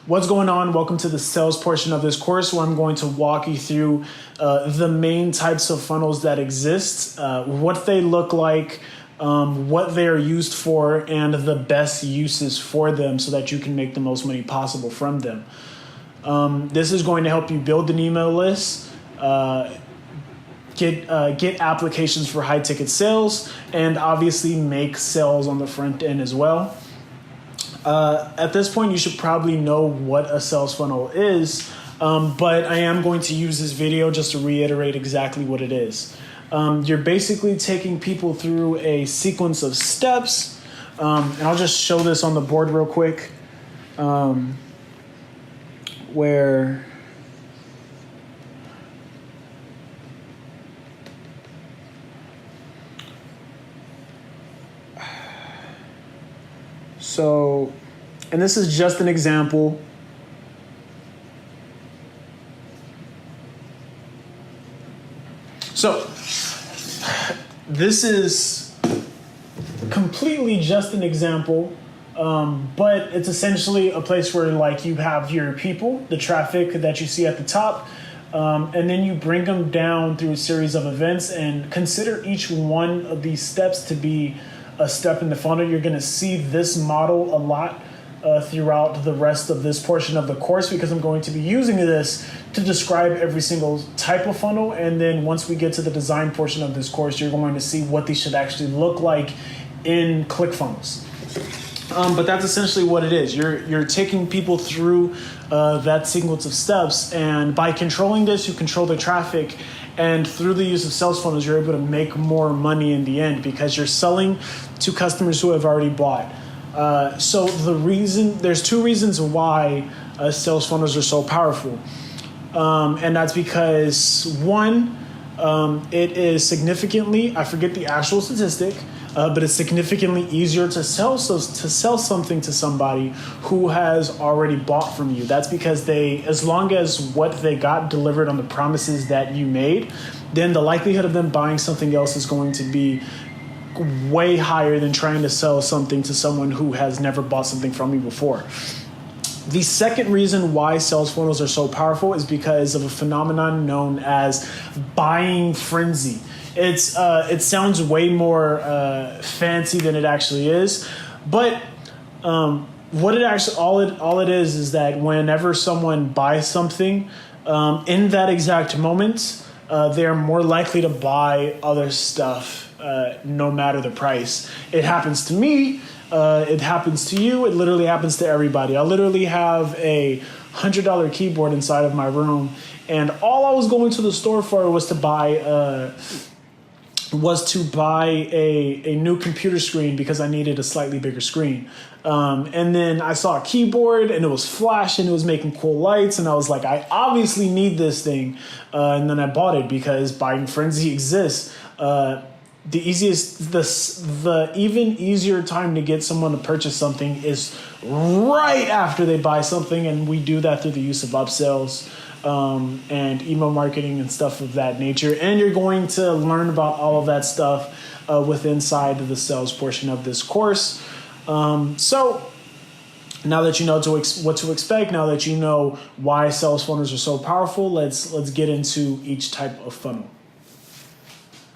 What's going on? Welcome to the sales portion of this course where I'm going to walk you through the main types of funnels that exist, what they look like, what they are used for, and the best uses for them so that you can make the most money possible from them. This is going to help you build an email list, get applications for high ticket sales, and obviously make sales on the front end as well. At this point, you should probably know what a sales funnel is, but I am going to use this video just to reiterate exactly what it is. You're basically taking people through a sequence of steps, and I'll just show this on the board real quick, where so, and this is just an example. So this is completely just an example, but it's essentially a place where like you have your people, the traffic that you see at the top, and then you bring them down through a series of events and consider each one of these steps to be a step in the funnel. You're going to see this model a lot throughout the rest of this portion of the course because I'm going to be using this to describe every single type of funnel. And then once we get to the design portion of this course, you're going to see what these should actually look like in ClickFunnels. But that's essentially what it is. You're taking people through that sequence of steps, and by controlling this, you control the traffic. And through the use of sales funnels, you're able to make more money in the end because you're selling to customers who have already bought. So there's two reasons why sales funnels are so powerful. And that's because one, it is significantly, I forget the actual statistic, but it's significantly easier to sell something to somebody who has already bought from you. That's because as long as what they got delivered on the promises that you made, then the likelihood of them buying something else is going to be way higher than trying to sell something to someone who has never bought something from you before. The second reason why sales funnels are so powerful is because of a phenomenon known as buying frenzy. It sounds way more fancy than it actually is, but what it actually all it is that whenever someone buys something, in that exact moment, they are more likely to buy other stuff, no matter the price. It happens to me. It happens to you. It literally happens to everybody. I literally have a $100 keyboard inside of my room, and all I was going to the store for was to buy a new computer screen because I needed a slightly bigger screen. And then I saw a keyboard and it was flashing, it was making cool lights, and I was like, I obviously need this thing. And then I bought it because buying frenzy exists. The even easier time to get someone to purchase something is right after they buy something, and we do that through the use of upsells and email marketing and stuff of that nature. And you're going to learn about all of that stuff inside the sales portion of this course. So now that you know what to expect, now that you know why sales funnels are so powerful, let's get into each type of funnel.